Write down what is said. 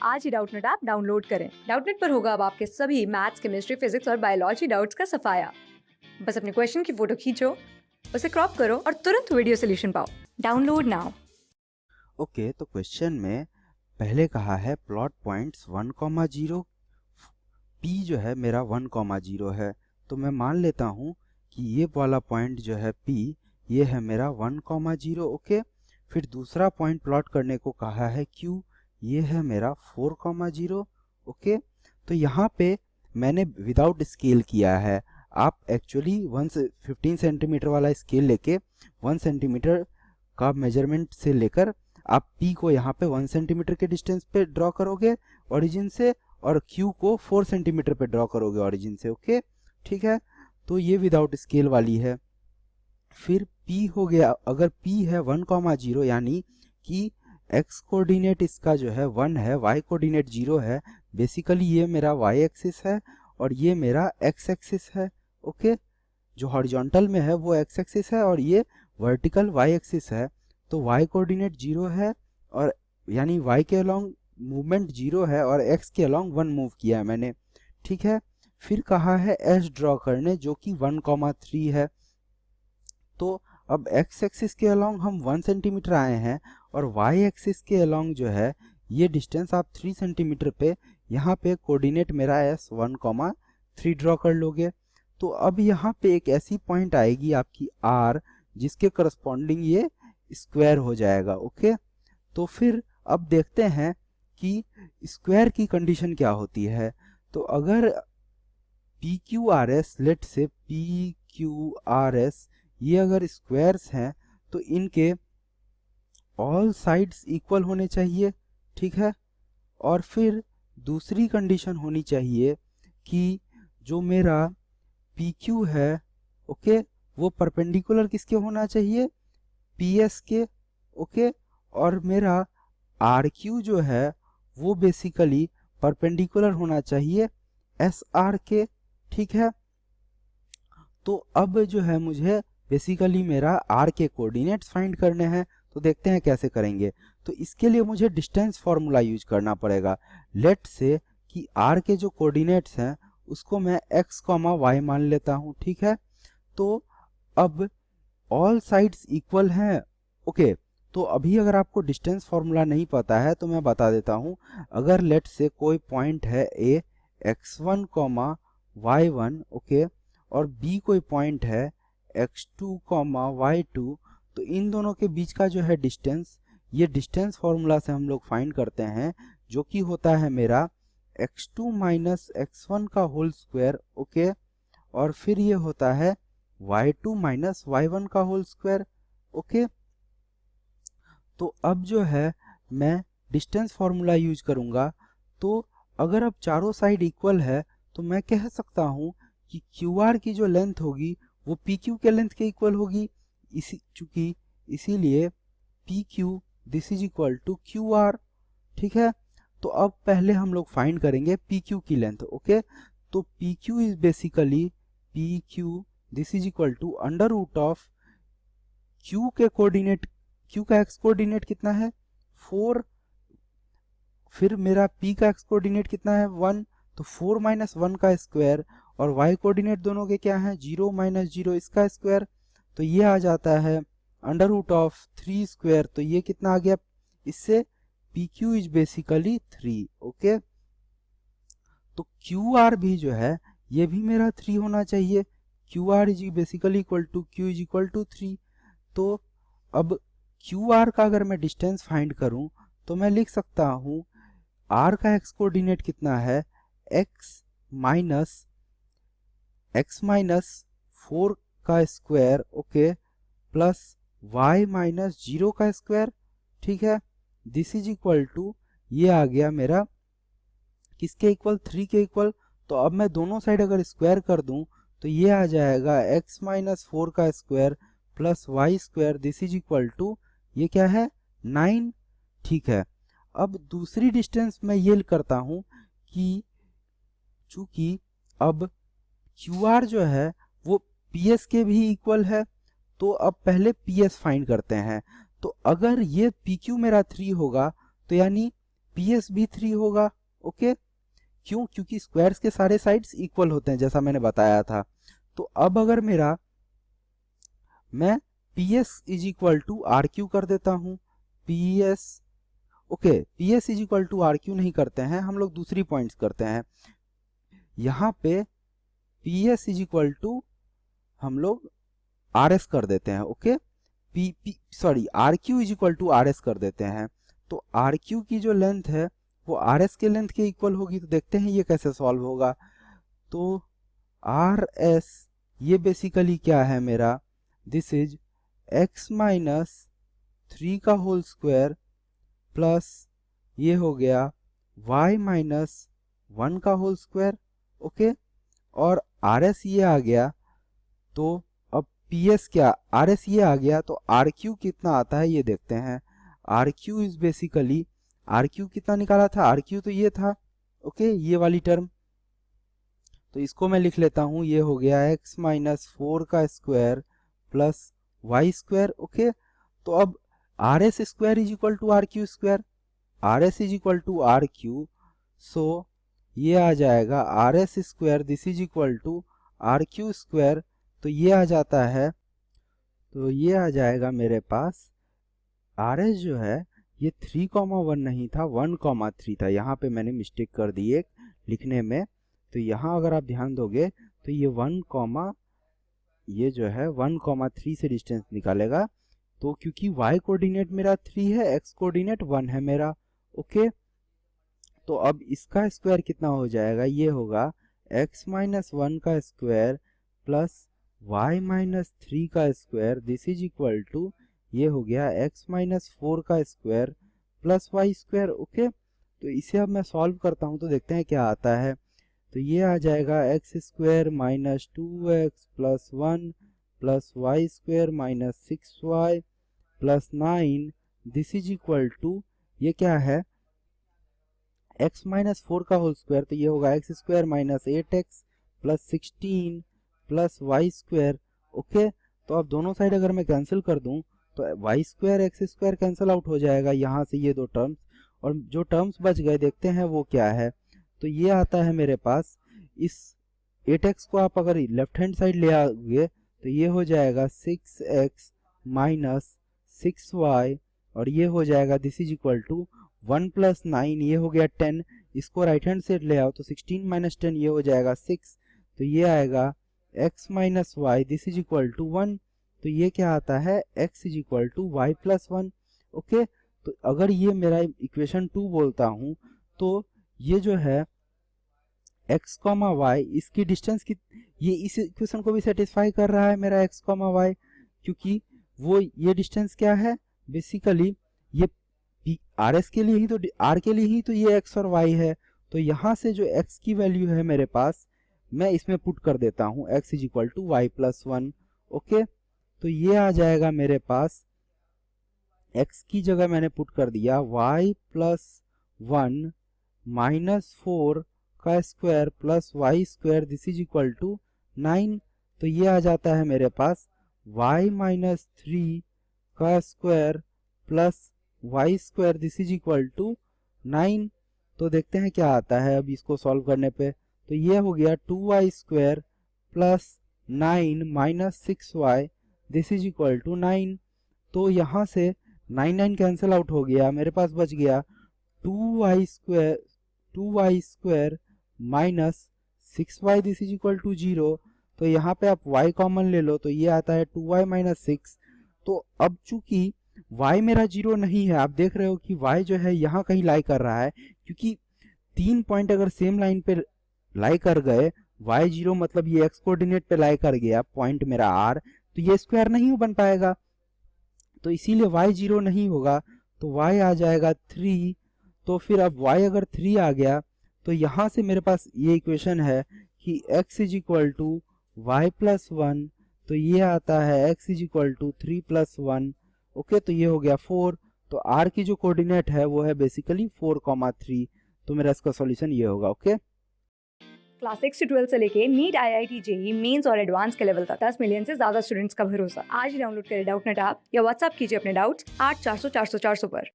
आज ही Doubtnut app download करें। Doubtnut पर होगा अब आपके सभी मैथ्स, केमिस्ट्री, फिजिक्स और बायोलॉजी डाउट्स का सफाया। बस अपने क्वेश्चन की फोटो खींचो, उसे क्रॉप करो और तुरंत वीडियो सोल्यूशन पाओ। Download now. ओके, तो क्वेश्चन में पहले कहा है प्लॉट पॉइंट्स 1,0, पी जो है मेरा 1,0 है, तो मैं मान लेता हूँ कि ये वाला पॉइंट जो है पी, ये है मेरा 1,0। ओके, फिर दूसरा पॉइंट प्लॉट करने को कहा है क्यू, ये है मेरा 4,0। ओके, तो यहाँ पे मैंने विदाउट स्केल किया है। आप एक्चुअली 15 सेंटीमीटर वाला स्केल लेके 1 सेंटीमीटर का मेजरमेंट से लेकर आप P को यहाँ पे 1 सेंटीमीटर के डिस्टेंस पे ड्रॉ करोगे ओरिजिन से, और Q को 4 सेंटीमीटर पे ड्रॉ करोगे ओरिजिन से। ओके, ठीक है, तो ये विदाउट स्केल वाली है। फिर P हो गया, अगर P है 1,0 यानी कि x कोऑर्डिनेट इसका जो है 1 है, y कोऑर्डिनेट 0 है। बेसिकली ये मेरा y एक्सिस है और ये मेरा x एक्सिस है। ओके, जो हॉरिजॉन्टल में है वो x एक्सिस है और ये वर्टिकल y एक्सिस है। तो y कोऑर्डिनेट 0 है और यानी y के अलोंग मूवमेंट 0 है और x के अलोंग 1 मूव किया है मैंने। ठीक है, फिर कहा है s ड्रॉ करने जो कि 1,3 है। तो अब x एक्सिस के अलोंग हम 1 सेंटीमीटर आए हैं और y एक्सिस के अलोंग जो है ये डिस्टेंस आप 3 सेंटीमीटर पे यहाँ पे कोऑर्डिनेट मेरा s 1,3 ड्रॉ कर लोगे। तो अब यहाँ पे एक ऐसी पॉइंट आएगी आपकी r जिसके करस्पॉन्डिंग ये स्क्वायर हो जाएगा। ओके, तो फिर अब देखते हैं कि स्क्वायर की कंडीशन क्या होती है। तो अगर PQRS, लेट से PQRS ये अगर स्क्वायर्स हैं तो इनके ऑल साइड्स इक्वल होने चाहिए। ठीक है, और फिर दूसरी कंडीशन होनी चाहिए कि जो मेरा PQ है, ओके, वो परपेंडिकुलर किसके होना चाहिए, PS के। ओके, और मेरा RQ जो है वो बेसिकली परपेंडिकुलर होना चाहिए SR के। ठीक है, तो अब जो है मुझे बेसिकली मेरा R के कोऑर्डिनेट्स फाइंड करने हैं। तो देखते हैं कैसे करेंगे। तो इसके लिए मुझे डिस्टेंस फार्मूला यूज करना पड़ेगा। लेट से कि R के जो कोऑर्डिनेट्स हैं उसको मैं x, y मान लेता हूँ। ठीक है, तो अब ऑल साइड्स इक्वल हैं। ओके, तो अभी अगर आपको डिस्टेंस फार्मूला नहीं पता है तो मैं बता देता हूँ। अगर लेट से कोई पॉइंट है a x1, y1, ओके, और b कोई पॉइंट है x2, y2, तो इन दोनों के बीच का जो है डिस्टेंस, ये डिस्टेंस फार्मूला से हम लोग फाइंड करते हैं, जो कि होता है मेरा x2 माइनस x1 का होल स्क्वायर। ओके, और फिर ये होता है y2 माइनस y1 का होल स्क्वायर। ओके, तो अब जो है मैं डिस्टेंस फार्मूला यूज करूंगा। तो अगर अब चारों साइड इक्वल है तो मैं कह सकता हूं कि QR की जो लेंथ होगी वो PQ के लेंथ के इक्वल होगी। इसीलिए PQ this is equal to QR। ठीक है, तो अब पहले हम लोग फाइंड करेंगे PQ की लेंथ। ओके, तो PQ is basically PQ this is equal to under root of Q के कोऑर्डिनेट, Q का x कोऑर्डिनेट कितना है 4, फिर मेरा P का x कोऑर्डिनेट कितना है 1, तो 4 माइनस 1 का स्क्वायर, और y कोऑर्डिनेट दोनों के क्या है 0 माइनस 0 इसका स्क्वायर, तो ये आ जाता है अंडर रूट ऑफ 3 स्क्वायर। तो ये कितना आ गया, इससे PQ इज बेसिकली 3। ओके, तो QR भी जो है ये भी मेरा 3 होना चाहिए। QR is basically equal to Q is equal to 3। तो अब QR का अगर मैं डिस्टेंस फाइंड करूं तो मैं लिख सकता हूं R का x कोऑर्डिनेट कितना है x माइनस 4 का square, okay, plus y minus 0 का स्क्वायर। ठीक है, दिस इज इक्वल टू, ये आ गया मेरा किसके इक्वल, 3 के इक्वल। तो अब मैं दोनों साइड अगर स्क्वायर कर दूं तो ये आ जाएगा x माइनस 4 का square plus y square, this is equal to, ये क्या है 9। ठीक है, अब दूसरी डिस्टेंस मैं ये करता हूं कि चूंकि अब QR जो है वो PS के भी इक्वल है, तो अब पहले PS फाइंड करते हैं। तो अगर ये PQ मेरा 3 होगा तो यानी PS भी 3 होगा। ओके, क्यों? क्योंकि स्क्वायर्स के सारे साइड्स इक्वल होते हैं जैसा मैंने बताया था। तो अब अगर मैं PS is equal to R Q कर देता हूँ। PS, okay, PS is equal to R Q नहीं करते हैं हम लोग, दूसरी पॉइंट्स करते हैं। यहाँ पे PS इज इक्वल टू हम लोग RS कर देते हैं। Okay, R Q is equal to RS कर देते हैं। तो आर क्यू की जो लेंथ है वो RS के लेंथ के इक्वल होगी। तो देखते हैं ये कैसे सॉल्व होगा। तो RS ये बेसिकली क्या है मेरा, दिस इज x माइनस 3 का होल स्क्वायर प्लस ये हो गया y माइनस 1 का होल स्क्वायर। ओके, और RS ये आ गया, तो अब PS क्या, RS ये आ गया, तो RQ कितना आता है ये देखते हैं। RQ इज बेसिकली, RQ कितना निकाला था, RQ तो ये था। ओके, ये वाली टर्म, तो इसको मैं लिख लेता हूँ, ये हो गया x माइनस 4 का square plus y square. Okay, तो अब RS square is equal to RQ square, RS is equal to RQ, so ये आ जाएगा RS square this is equal to RQ square. तो ये आ जाता है, तो ये आ जाएगा मेरे पास RS जो है ये 3,1 नहीं था, 1,3 था। यहाँ पे मैंने मिस्टेक कर दी एक लिखने में। तो यहाँ अगर आप ध्यान दोगे तो ये 1, ये जो है 1,3 से डिस्टेंस निकालेगा। तो क्योंकि y कोऑर्डिनेट मेरा 3 है, x कोऑर्डिनेट 1 है मेरा। ओके, तो अब इसका स्क्वायर कितना हो जाएगा, ये होगा x माइनस 1 का स्क्वायर प्लस y माइनस 3 का square, this is equal to ये हो गया x माइनस 4 का square plus y square. Okay, तो इसे अब मैं सॉल्व करता हूँ तो देखते हैं क्या आता है। तो ये आ जाएगा x square minus 2x plus 1 plus y square minus 6y plus 9, this is equal to ये क्या है, x माइनस 4 का होल स्क्वायर, तो ये होगा x square minus 8x plus 16 plus y square. Okay, तो अब दोनों साइड अगर मैं कैंसिल कर दूं तो y square x square cancel out हो जाएगा यहाँ से ये दो टर्म्स, और जो टर्म्स बच गए देखते हैं वो क्या है। तो ये आता है मेरे पास, इस 8x को आप अगर लेफ्ट हैंड साइड ले आओगे तो ये हो जाएगा 6x माइनस 6y, और ये हो जाएगा this is equal to 1 plus 9, ये हो गया 10। इसको राइट हैंड साइड ले आओ तो 16 माइनस 10 ये हो जाएगा 6। तो ये आएगा x minus y this is equal to 1। तो ये क्या आता है, x is equal to y plus 1। Okay, तो अगर ये मेरा इक्वेशन 2 बोलता हूँ तो ये जो है x कॉमा वाई, इसकी डिस्टेंस की, ये इस इक्वेशन को भी सेटिस्फाई कर रहा है मेरा x कॉमा वाई, क्योंकि वो ये डिस्टेंस क्या है बेसिकली, ये RS के लिए ही तो, R के लिए ही तो ये x और y है। तो यहाँ से जो x की वैल्यू है मेरे पास मैं इसमें पुट कर देता हूँ, x is equal to y plus 1। Okay, तो ये आ जाएगा मेरे पास, x की जगह मैंने पुट कर दिया y प्लस 1 माइनस 4 का square plus y square this is equal to 9। तो ये आ जाता है मेरे पास y माइनस 3 का square plus y square this is equal to 9। तो देखते हैं क्या आता है अब इसको सॉल्व करने पे। तो ये हो गया 2y square plus 9 minus 6y this is equal to 9। तो यहाँ से 9 कैंसिल आउट हो गया, मेरे पास बच गया 2y square minus 6y this is equal to 0। तो यहाँ पे आप y कॉमन ले लो तो ये आता है 2y माइनस 6। तो अब चूंकि y मेरा 0 नहीं है, आप देख रहे हो कि y जो है यहाँ कहीं लाई कर रहा है, क्योंकि 3 पॉइंट अगर सेम लाइन पे लाई कर गए, y0 मतलब ये x कोऑर्डिनेट पे लाई कर गया पॉइंट मेरा r, तो ये स्क्वायर नहीं बन पाएगा, तो इसीलिए y0 नहीं होगा। तो y आ जाएगा 3। तो फिर अब y अगर 3 आ गया तो यहाँ से मेरे पास ये इक्वेशन है कि x is equal to y plus 1। तो ये आता है x is equal to 3 plus 1। Okay, तो ये हो गया 4। तो r की जो कोऑर्डिनेट है वो है बेसिकली 4,3। तो मेरा इसका सॉल्यूशन ये होगा। ओके, क्लास 6 से 12 से लेके नीट IIT JEE मेंस और एडवांस के लेवल तक 10 मिलियन से ज्यादा स्टूडेंट्स का भरोसा। आज ही डाउनलोड करें डाउटनेट ऐप या व्हाट्सएप कीजिए अपने डाउट्स 8400 400 400 पर।